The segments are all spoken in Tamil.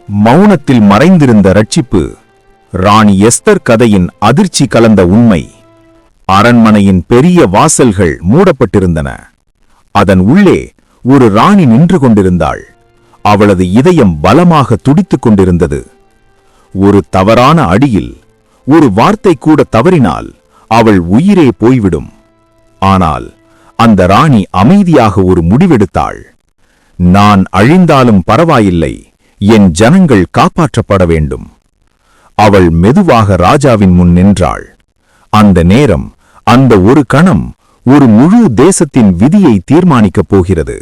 மௌனத்தில் மறைந்திருந்த ரட்சிப்பு. ராணி எஸ்தர் கதையின் அதிர்ச்சி கலந்த உண்மை. அரண்மனையின் பெரிய வாசல்கள் மூடப்பட்டிருந்தன. அதன் உள்ளே ஒரு ராணி நின்று கொண்டிருந்தாள். அவளது இதயம் பலமாக துடித்துக் கொண்டிருந்தது. ஒரு தவறான அடியில், ஒரு வார்த்தை கூட தவறினால் அவள் உயிரே போய்விடும். ஆனால் அந்த ராணி அமைதியாக ஒரு முடிவெடுத்தாள். நான் அழிந்தாலும் பரவாயில்லை, என் ஜனங்கள் காப்பாற்றப்பட வேண்டும். அவள் மெதுவாக ராஜாவின் முன் நின்றாள். அந்த நேரம், அந்த ஒரு கணம் ஒரு முழு தேசத்தின் விதியை தீர்மானிக்கப் போகிறது.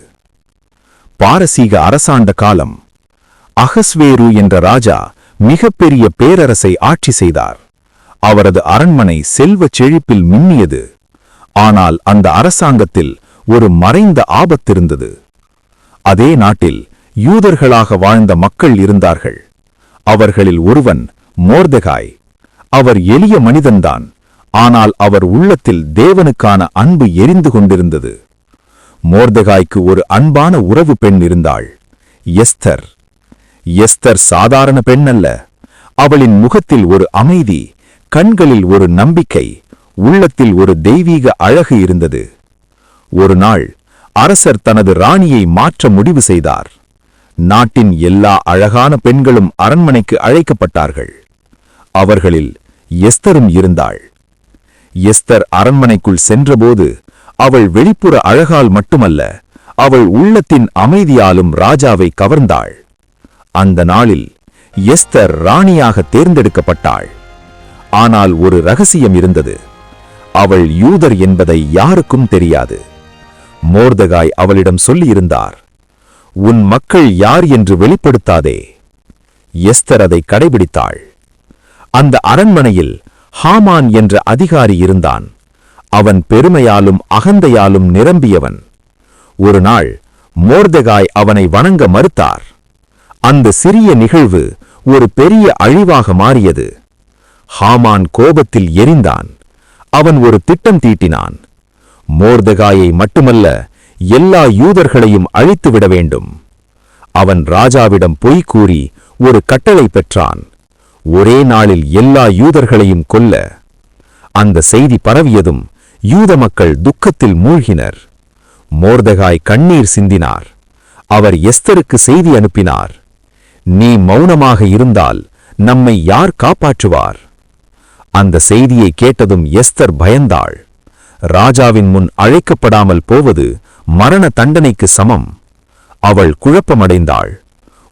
பாரசீக அரசாண்ட காலம். அகஸ்வேரு என்ற ராஜா மிகப்பெரிய பேரரசை ஆட்சி செய்தார். அவரது அரண்மனை செல்வச் செழிப்பில் மின்னியது. ஆனால் அந்த அரசாங்கத்தில் ஒரு மறைந்த ஆபத்திருந்தது. அதே நாட்டில் யூதர்களாக வாழ்ந்த மக்கள் இருந்தார்கள். அவர்களில் ஒருவன் மோர்தெகாய். அவர் எளிய மனிதன்தான், ஆனால் அவர் உள்ளத்தில் தேவனுக்கான அன்பு எரிந்து கொண்டிருந்தது. மோர்தெகாய்க்கு ஒரு அன்பான உறவு பெண் இருந்தாள், எஸ்தர். எஸ்தர் சாதாரண பெண் அல்ல. அவளின் முகத்தில் ஒரு அமைதி, கண்களில் ஒரு நம்பிக்கை, உள்ளத்தில் ஒரு தெய்வீக அழகு இருந்தது. ஒரு நாள் அரசர் தனது ராணியை மாற்ற முடிவு செய்தார். நாட்டின் எல்லா அழகான பெண்களும் அரண்மனைக்கு அழைக்கப்பட்டார்கள். அவர்களில் எஸ்தரும் இருந்தாள். எஸ்தர் அரண்மனைக்குள் சென்றபோது அவள் வெளிப்புற அழகால் மட்டுமல்ல, அவள் உள்ளத்தின் அமைதியாலும் ராஜாவை கவர்ந்தாள். அந்த நாளில் எஸ்தர் ராணியாக தேர்ந்தெடுக்கப்பட்டாள். ஆனால் ஒரு ரகசியம் இருந்தது. அவள் யூதர் என்பதை யாருக்கும் தெரியாது. மோர்தெகாய் அவளிடம் சொல்லியிருந்தார், உன் மக்கள் யார் என்று வெளிப்படுத்தாதே. எஸ்தர் அதை கடைபிடித்தாள். அந்த அரண்மனையில் ஹாமான் என்ற அதிகாரி இருந்தான். அவன் பெருமையாலும் அகந்தையாலும் நிரம்பியவன். ஒரு நாள் மோர்தெகாய் அவனை வணங்க மறுத்தார். அந்த சிறிய நிகழ்வு ஒரு பெரிய அழிவாக மாறியது. ஹாமான் கோபத்தில் எரிந்தான். அவன் ஒரு திட்டம் தீட்டினான். மோர்தெகாயை மட்டுமல்ல, எல்லா யூதர்களையும் அழித்துவிட வேண்டும். அவன் ராஜாவிடம் பொய் கூறி ஒரு கட்டளை பெற்றான். ஒரே நாளில் எல்லா யூதர்களையும் கொல்ல. அந்த செய்தி பரவியதும் யூத மக்கள் துக்கத்தில் மூழ்கினர். மோர்தெகாய் கண்ணீர் சிந்தினார். அவர் எஸ்தருக்கு செய்தி அனுப்பினார், நீ மௌனமாக இருந்தால் நம்மை யார் காப்பாற்றுவார்? அந்த செய்தியை கேட்டதும் எஸ்தர் பயந்தாள். ராஜாவின் முன் அழைக்கப்படாமல் போவது மரண தண்டனைக்கு சமம். அவள் குழப்பமடைந்தாள்.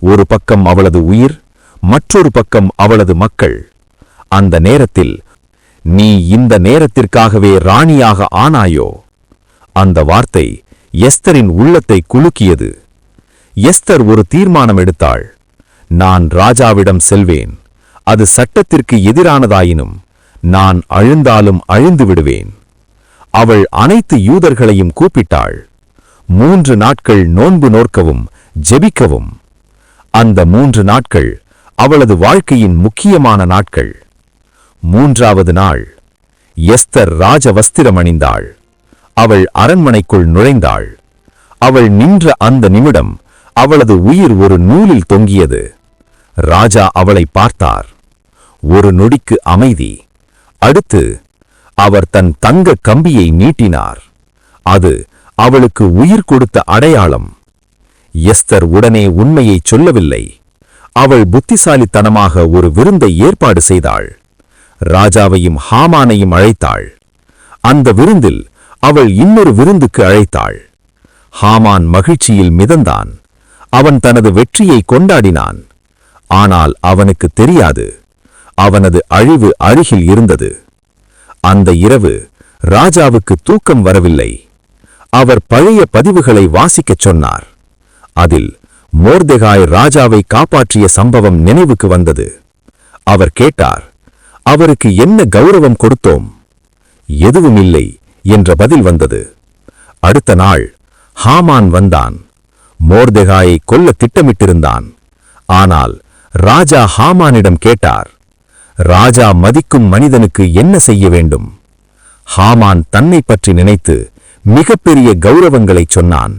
ஒரு பக்கம் அவளது உயிர், மற்றொரு பக்கம் அவளது மக்கள். அந்த நேரத்தில், நீ இந்த நேரத்திற்காகவே ராணியாக ஆனாயோ? அந்த வார்த்தை எஸ்தரின் உள்ளத்தை குலுக்கியது. எஸ்தர் ஒரு தீர்மானம் எடுத்தாள். நான் ராஜாவிடம் செல்வேன். அது சட்டத்திற்கு எதிரானதாயினும் நான் அழிந்தாலும் அழிந்து விடுவேன். அவள் அனைத்து யூதர்களையும் கூப்பிட்டாள். 3 நாட்கள் நோன்பு நோற்கவும் ஜெபிக்கவும். அந்த 3 நாட்கள் அவளது வாழ்க்கையின் முக்கியமான நாட்கள். 3வது நாள் எஸ்தர் ராஜ வஸ்திரம் அணிந்தாள். அவள் அரண்மனைக்குள் நுழைந்தாள். அவள் நின்ற அந்த நிமிடம் அவளது உயிர் ஒரு நூலில் தொங்கியது. ராஜா அவளை பார்த்தார். ஒரு நொடிக்கு அமைதி. அடுத்து அவர் தன் தங்க கம்பியை நீட்டினார். அது அவளுக்கு உயிர் கொடுத்த அடையாளம். எஸ்தர் உடனே உண்மையை சொல்லவில்லை. அவள் புத்திசாலித்தனமாக ஒரு விருந்தை ஏற்பாடு செய்தாள். ராஜாவையும் ஹாமானையும் அழைத்தாள். அந்த விருந்தில் அவள் இன்னொரு விருந்துக்கு அழைத்தாள். ஹாமான் மகிழ்ச்சியில் மிதந்தான். அவன் தனது வெற்றியை கொண்டாடினான். ஆனால் அவனுக்கு தெரியாது, அவனது அழிவு அருகில் இருந்தது. அந்த இரவு ராஜாவுக்கு தூக்கம் வரவில்லை. அவர் பழைய பதிவுகளை வாசிக்கச் சொன்னார். அதில் மோர்தெகாய் ராஜாவை காப்பாற்றிய சம்பவம் நினைவுக்கு வந்தது. அவர் கேட்டார், அவருக்கு என்ன கௌரவம் கொடுத்தோம்? எதுவும் இல்லை என்ற பதில் வந்தது. அடுத்த நாள் ஹாமான் வந்தான். மோர்தெகாயை கொல்ல திட்டமிட்டிருந்தான். ஆனால் ராஜா ஹாமானிடம் கேட்டார், ராஜா மதிக்கும் மனிதனுக்கு என்ன செய்ய வேண்டும்? ஹாமான் தன்னை பற்றி நினைத்து மிகப்பெரிய கௌரவங்களை சொன்னான்.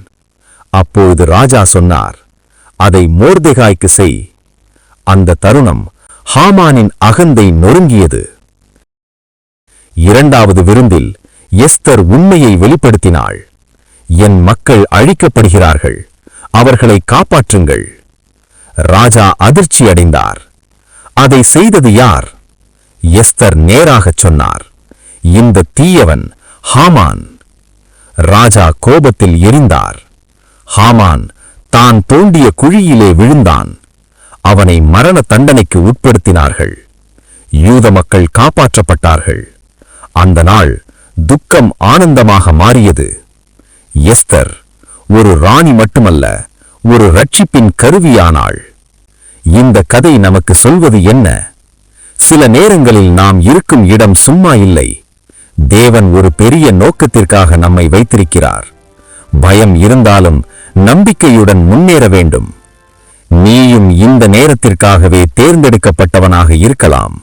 அப்போது ராஜா சொன்னார், அதை மோர்தெகாய்க்கு செய். அந்த தருணம் ஹாமானின் அகந்தை நொறுங்கியது. இரண்டாவது விருந்தில் எஸ்தர் உண்மையை வெளிப்படுத்தினாள். என் மக்கள் அழிக்கப்படுகிறார்கள், அவர்களை காப்பாற்றுங்கள். ராஜா அதிர்ச்சியடைந்தார். அதை செய்தது யார்? எஸ்தர் நேராகச் சொன்னார், இந்த தீயவன் ஹாமான். ராஜா கோபத்தில் எரிந்தார். ஹாமான் தான் தோண்டிய குழியிலே விழுந்தான். அவனை மரண தண்டனைக்கு உட்படுத்தினார்கள். யூத மக்கள் காப்பாற்றப்பட்டார்கள். அந்த நாள் துக்கம் ஆனந்தமாக மாறியது. எஸ்தர் ஒரு ராணி மட்டுமல்ல, ஒரு ரட்சிப்பின் கருவியானாள். இந்த கதை நமக்கு சொல்வது என்ன? சில நேரங்களில் நாம் இருக்கும் இடம் சும்மா இல்லை. தேவன் ஒரு பெரிய நோக்கத்திற்காக நம்மை வைத்திருக்கிறார். பயம் இருந்தாலும் நம்பிக்கையுடன் முன்னேற வேண்டும். நீயும் இந்த நேரத்திற்காகவே தேர்ந்தெடுக்கப்பட்டவனாக இருக்கலாம்.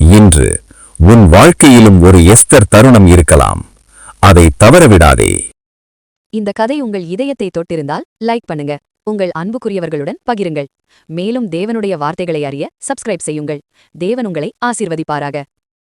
இன்று உன் வாழ்க்கையிலும் ஒரு எஸ்தர் தருணம் இருக்கலாம். அதை தவறவிடாதே. இந்த கதை உங்கள் இதயத்தை தொட்டிருந்தால் லைக் பண்ணுங்க, உங்கள் அன்புக்குரியவர்களுடன் பகிருங்கள். மேலும் தேவனுடைய வார்த்தைகளை அறிய சப்ஸ்கிரைப் செய்யுங்கள். தேவன் உங்களை ஆசீர்வதிப்பாராக.